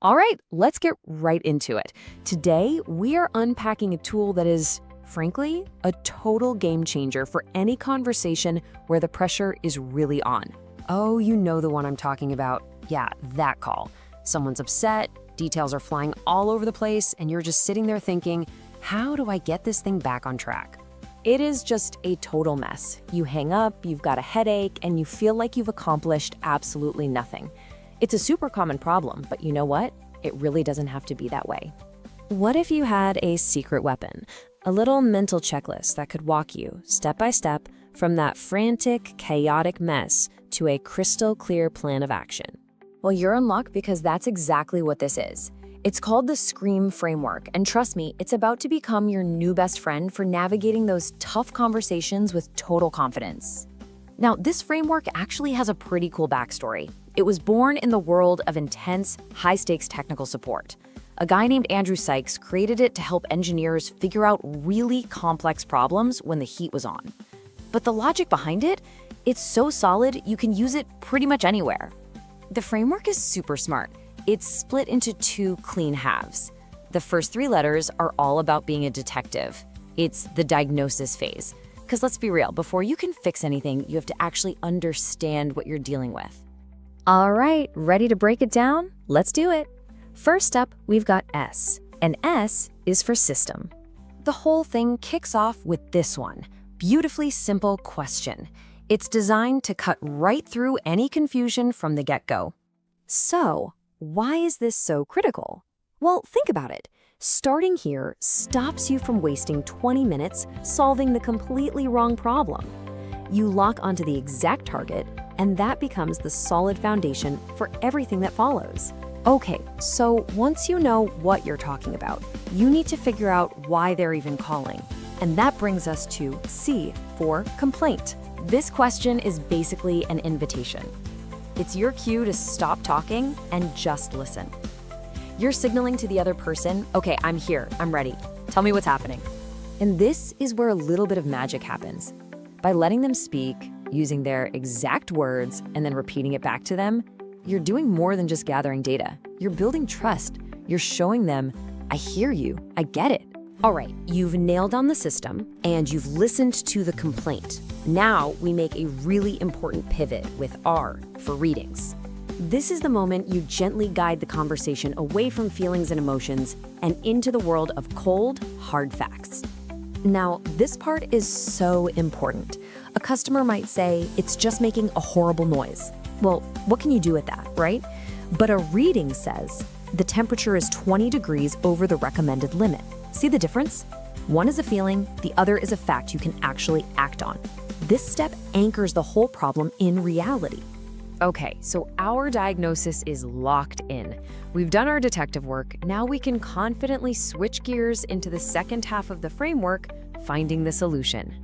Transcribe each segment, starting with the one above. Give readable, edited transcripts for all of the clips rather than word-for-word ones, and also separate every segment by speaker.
Speaker 1: All right, let's get right into it. Today, we are unpacking a tool that is, frankly, a total game changer for any conversation where the pressure is really on. Oh, you know the one I'm talking about. Yeah, that call. Someone's upset, details are flying all over the place, and you're just sitting there thinking, how do I get this thing back on track? It is just a total mess. You hang up, you've got a headache, and you feel like you've accomplished absolutely nothing. It's a super common problem, but you know what? It really doesn't have to be that way. What if you had a secret weapon? A little mental checklist that could walk you, step by step, from that frantic, chaotic mess to a crystal clear plan of action. Well, you're in luck because that's exactly what this is. It's called the SCREAM framework, and trust me, it's about to become your new best friend for navigating those tough conversations with total confidence. Now, this framework actually has a pretty cool backstory. It was born in the world of intense, high-stakes technical support. A guy named Andrew Sykes created it to help engineers figure out really complex problems when the heat was on. But the logic behind it, it's so solid you can use it pretty much anywhere. The framework is super smart. It's split into two clean halves. The first three letters are all about being a detective. It's the diagnosis phase. Because let's be real, before you can fix anything, you have to actually understand what you're dealing with. All right, ready to break it down? Let's do it. First up, we've got S, and S is for system. The whole thing kicks off with this one, beautifully simple question. It's designed to cut right through any confusion from the get-go. So, why is this so critical? Well, think about it. Starting here stops you from wasting 20 minutes solving the completely wrong problem. You lock onto the exact target, and that becomes the solid foundation for everything that follows. Okay, so once you know what you're talking about, you need to figure out why they're even calling. And that brings us to C for complaint. This question is basically an invitation. It's your cue to stop talking and just listen. You're signaling to the other person, okay, I'm here, I'm ready. Tell me what's happening. And this is where a little bit of magic happens. By letting them speak, using their exact words, and then repeating it back to them, you're doing more than just gathering data. You're building trust. You're showing them, I hear you, I get it. All right, you've nailed down the system, and you've listened to the complaint. Now we make a really important pivot with R for readings. This is the moment you gently guide the conversation away from feelings and emotions and into the world of cold, hard facts. Now, this part is so important. A customer might say, it's just making a horrible noise. Well, what can you do with that, right? But a reading says, the temperature is 20 degrees over the recommended limit. See the difference? One is a feeling, the other is a fact you can actually act on. This step anchors the whole problem in reality. Okay, so our diagnosis is locked in. We've done our detective work. Now we can confidently switch gears into the second half of the framework, finding the solution.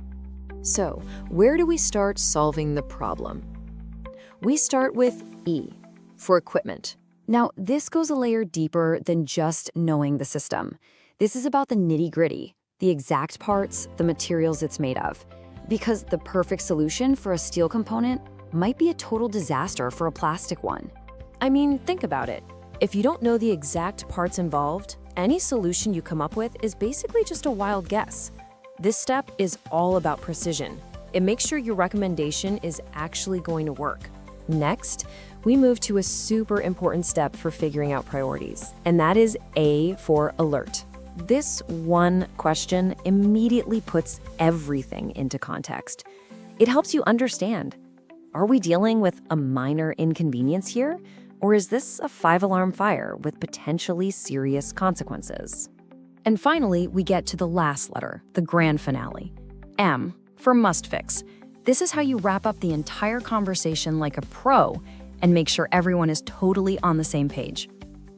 Speaker 1: So, where do we start solving the problem? We start with E, for equipment. Now, this goes a layer deeper than just knowing the system. This is about the nitty-gritty, the exact parts, the materials it's made of. Because the perfect solution for a steel component might be a total disaster for a plastic one. I mean, think about it. If you don't know the exact parts involved, any solution you come up with is basically just a wild guess. This step is all about precision. It makes sure your recommendation is actually going to work. Next, we move to a super important step for figuring out priorities, and that is A for alert. This one question immediately puts everything into context. It helps you understand. Are we dealing with a minor inconvenience here? Or is this a 5-alarm fire with potentially serious consequences? And finally, we get to the last letter, the grand finale. M for must fix. This is how you wrap up the entire conversation like a pro and make sure everyone is totally on the same page.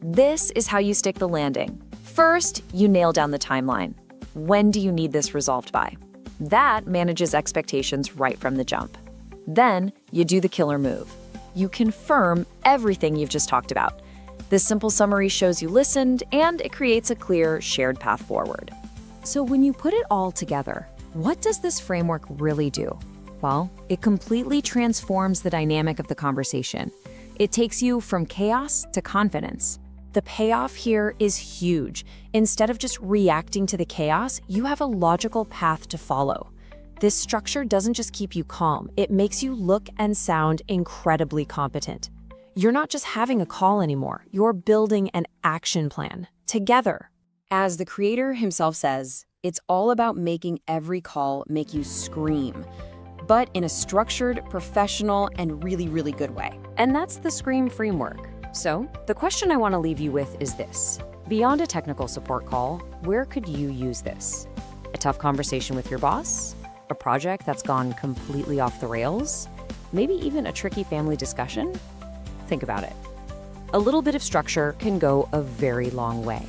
Speaker 1: This is how you stick the landing. First, you nail down the timeline. When do you need this resolved by? That manages expectations right from the jump. Then, you do the killer move. You confirm everything you've just talked about. This simple summary shows you listened, and it creates a clear, shared path forward. So when you put it all together, what does this framework really do? Well, it completely transforms the dynamic of the conversation. It takes you from chaos to confidence. The payoff here is huge. Instead of just reacting to the chaos, you have a logical path to follow. This structure doesn't just keep you calm, it makes you look and sound incredibly competent. You're not just having a call anymore, you're building an action plan together.
Speaker 2: As the creator himself says, it's all about making every call make you scream, but in a structured, professional, and really, really good way.
Speaker 1: And that's the Scream framework. So, the question I want to leave you with is this. Beyond a technical support call, where could you use this? A tough conversation with your boss? A project that's gone completely off the rails? Maybe even a tricky family discussion? Think about it. A little bit of structure can go a very long way.